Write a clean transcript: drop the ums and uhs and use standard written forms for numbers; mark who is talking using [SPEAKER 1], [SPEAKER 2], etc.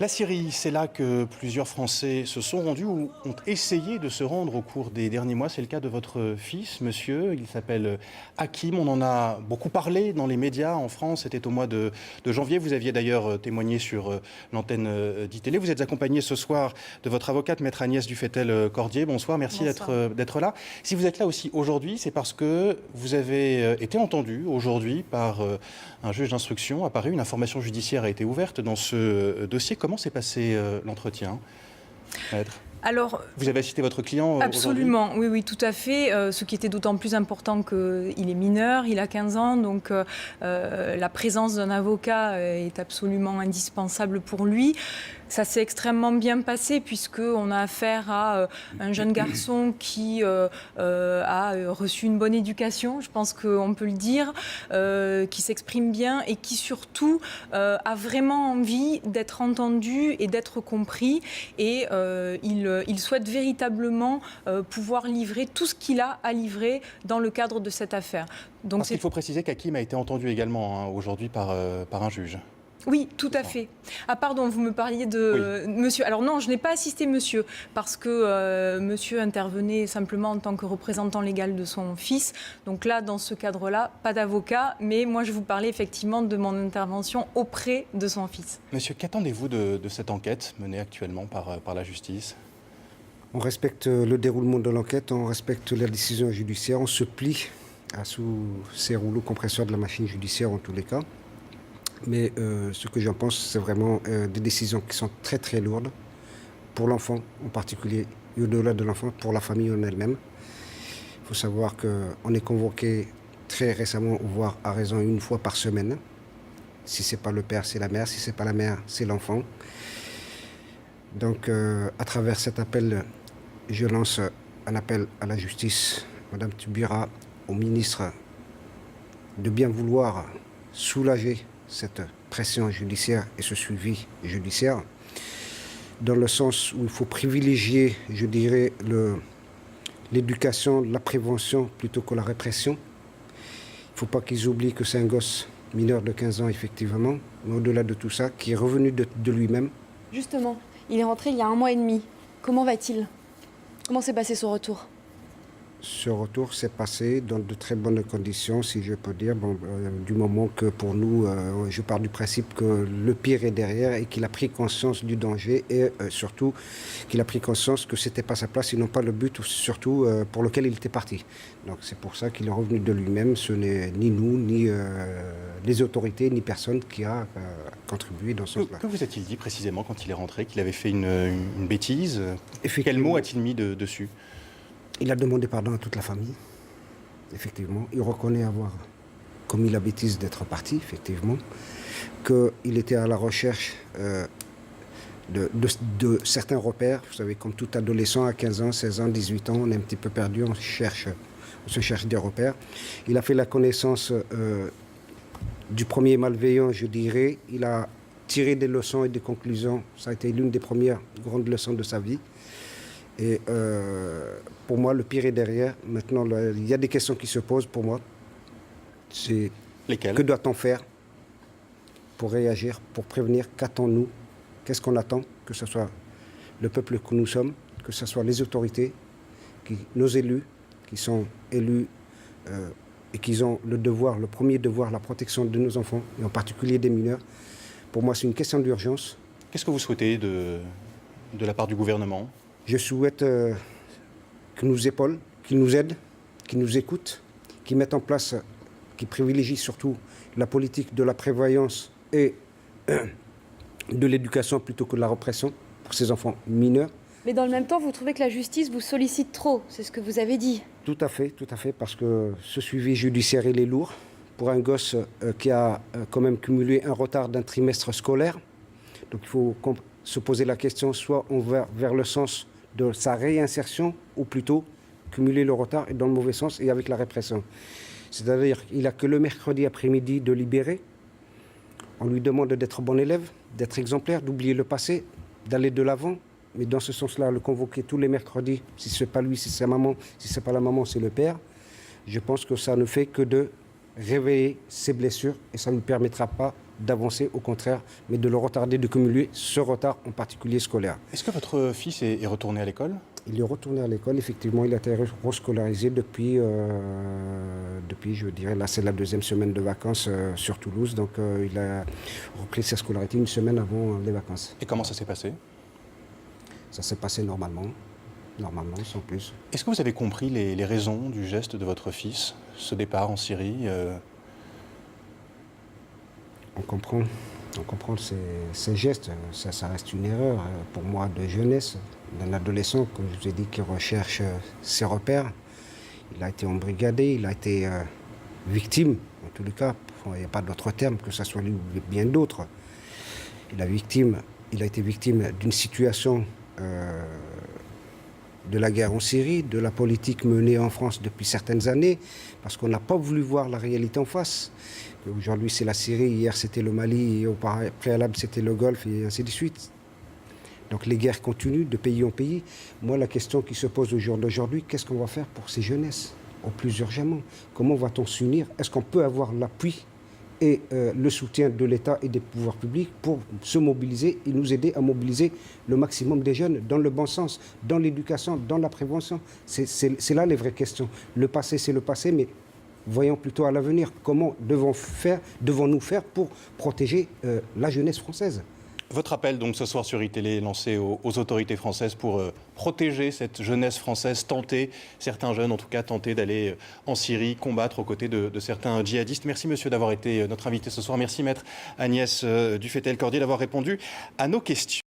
[SPEAKER 1] La Syrie, c'est là que plusieurs Français se sont rendus ou ont essayé de se rendre au cours des derniers mois. C'est le cas de votre fils, monsieur. Il s'appelle Hakim. On en a beaucoup parlé dans les médias en France. C'était au mois de janvier. Vous aviez d'ailleurs témoigné sur l'antenne d'ITélé. Vous êtes accompagné ce soir de votre avocate, maître Agnès Dufetel-Cordier. Bonsoir, merci d'être là. Si vous êtes là aussi aujourd'hui, c'est parce que vous avez été entendu aujourd'hui par un juge d'instruction. À Paris, une information judiciaire a été ouverte dans ce dossier. Comment s'est passé l'entretien, maître ?
[SPEAKER 2] Alors,
[SPEAKER 1] vous avez assisté votre client
[SPEAKER 2] absolument, oui, tout à fait. Ce qui était d'autant plus important qu'il est mineur, il a 15 ans, donc la présence d'un avocat est absolument indispensable pour lui. Ça s'est extrêmement bien passé puisqu'on a affaire à un jeune garçon qui a reçu une bonne éducation, je pense qu'on peut le dire, qui s'exprime bien et qui surtout a vraiment envie d'être entendu et d'être compris. Et il souhaite véritablement pouvoir livrer tout ce qu'il a à livrer dans le cadre de cette affaire.
[SPEAKER 1] Donc parce qu'il faut préciser qu'Hakim a été entendu également aujourd'hui par un juge.
[SPEAKER 2] Oui, tout à fait. Ah pardon, vous me parliez de monsieur. Alors non, je n'ai pas assisté monsieur, parce que monsieur intervenait simplement en tant que représentant légal de son fils. Donc là, dans ce cadre-là, pas d'avocat, mais moi je vous parlais effectivement de mon intervention auprès de son fils.
[SPEAKER 1] Monsieur, qu'attendez-vous de cette enquête menée actuellement par la justice ?
[SPEAKER 3] On respecte le déroulement de l'enquête, on respecte la décision judiciaire, on se plie sous ces rouleaux compresseurs de la machine judiciaire en tous les cas. Mais ce que j'en pense, c'est vraiment des décisions qui sont très très lourdes pour l'enfant en particulier, et au-delà de l'enfant, pour la famille en elle-même. Il faut savoir qu'on est convoqué très récemment, voire à raison une fois par semaine. Si ce n'est pas le père, c'est la mère. Si ce n'est pas la mère, c'est l'enfant. Donc à travers cet appel, je lance un appel à la justice, Madame Taubira, au ministre, de bien vouloir soulager cette pression judiciaire et ce suivi judiciaire, dans le sens où il faut privilégier, je dirais, l'éducation, la prévention plutôt que la répression. Il ne faut pas qu'ils oublient que c'est un gosse mineur de 15 ans, effectivement, mais au-delà de tout ça, qui est revenu de lui-même.
[SPEAKER 4] Justement, il est rentré il y a 1 mois et demi. Comment va-t-il ? Comment s'est passé son retour ?
[SPEAKER 3] Ce retour s'est passé dans de très bonnes conditions, si je peux dire, du moment que pour nous, je pars du principe que le pire est derrière et qu'il a pris conscience du danger et surtout qu'il a pris conscience que ce n'était pas sa place et non pas le but surtout pour lequel il était parti. Donc c'est pour ça qu'il est revenu de lui-même. Ce n'est ni nous, ni les autorités, ni personne qui a contribué dans ce sens-là.
[SPEAKER 1] Que vous a-t-il dit précisément quand il est rentré, qu'il avait fait une bêtise ? Quel mot a-t-il mis dessus ?
[SPEAKER 3] Il a demandé pardon à toute la famille, effectivement. Il reconnaît avoir commis la bêtise d'être parti, effectivement. Qu'il était à la recherche de certains repères. Vous savez, comme tout adolescent à 15 ans, 16 ans, 18 ans, on est un petit peu perdu, on se cherche des repères. Il a fait la connaissance du premier malveillant, je dirais. Il a tiré des leçons et des conclusions. Ça a été l'une des premières grandes leçons de sa vie. Et pour moi, le pire est derrière. Maintenant, il y a des questions qui se posent pour moi. C'est
[SPEAKER 1] lesquelles ?
[SPEAKER 3] Que doit-on faire pour réagir, pour prévenir ? Qu'attendons-nous ? Qu'est-ce qu'on attend ? Que ce soit le peuple que nous sommes, que ce soit les autorités, nos élus, qui sont élus et qui ont le devoir, le premier devoir, la protection de nos enfants, et en particulier des mineurs. Pour moi, c'est une question d'urgence.
[SPEAKER 1] Qu'est-ce que vous souhaitez de la part du gouvernement ?
[SPEAKER 3] Je souhaite qu'ils nous épaulent, qu'ils nous aident, qu'ils nous écoutent, qu'ils mettent en place, qu'ils privilégient surtout la politique de la prévoyance et de l'éducation plutôt que de la répression pour ces enfants mineurs.
[SPEAKER 4] Mais dans le même temps, vous trouvez que la justice vous sollicite trop, c'est ce que vous avez dit.
[SPEAKER 3] Tout à fait, parce que ce suivi judiciaire, il est lourd. Pour un gosse qui a quand même cumulé un retard d'un trimestre scolaire. Donc il faut se poser la question, soit on va vers le sens de sa réinsertion, ou plutôt cumuler le retard dans le mauvais sens et avec la répression. C'est-à-dire qu'il n'a que le mercredi après-midi de libérer. On lui demande d'être bon élève, d'être exemplaire, d'oublier le passé, d'aller de l'avant. Mais dans ce sens-là, le convoquer tous les mercredis, si ce n'est pas lui, si c'est sa maman, si ce n'est pas la maman, c'est le père, je pense que ça ne fait que de réveiller ses blessures et ça ne lui permettra pas d'avancer, au contraire, mais de le retarder, de cumuler ce retard en particulier scolaire.
[SPEAKER 1] Est-ce que votre fils est retourné à l'école?
[SPEAKER 3] Il est retourné à l'école, effectivement, il a été rescolarisé depuis, je dirais, là c'est la deuxième semaine de vacances sur Toulouse, donc il a repris sa scolarité une semaine avant les vacances.
[SPEAKER 1] Et comment ça s'est passé?
[SPEAKER 3] Ça s'est passé normalement, sans plus.
[SPEAKER 1] Est-ce que vous avez compris les raisons du geste de votre fils, ce départ en Syrie?
[SPEAKER 3] On comprend ces gestes, ça reste une erreur pour moi de jeunesse, d'un adolescent, comme je vous ai dit, qui recherche ses repères. Il a été embrigadé, il a été victime, en tous les cas, il n'y a pas d'autre terme, que ce soit lui ou bien d'autres. Il a été victime d'une situation de la guerre en Syrie, de la politique menée en France depuis certaines années, parce qu'on n'a pas voulu voir la réalité en face. Aujourd'hui, c'est la Syrie, hier, c'était le Mali, et au préalable, c'était le Golfe, et ainsi de suite. Donc les guerres continuent de pays en pays. Moi, la question qui se pose au jour d'aujourd'hui, qu'est-ce qu'on va faire pour ces jeunesses, au plus urgemment? Comment va-t-on s'unir? Est-ce qu'on peut avoir l'appui et le soutien de l'État et des pouvoirs publics pour se mobiliser et nous aider à mobiliser le maximum des jeunes dans le bon sens, dans l'éducation, dans la prévention? C'est là les vraies questions. Le passé, c'est le passé, mais voyons plutôt à l'avenir. Comment devons-nous faire pour protéger la jeunesse française?
[SPEAKER 1] Votre appel donc ce soir sur iTélé est lancé aux autorités françaises pour protéger cette jeunesse française, certains jeunes en tout cas, tenter d'aller en Syrie, combattre aux côtés de certains djihadistes. Merci monsieur d'avoir été notre invité ce soir. Merci maître Agnès Dufetel-Cordier d'avoir répondu à nos questions.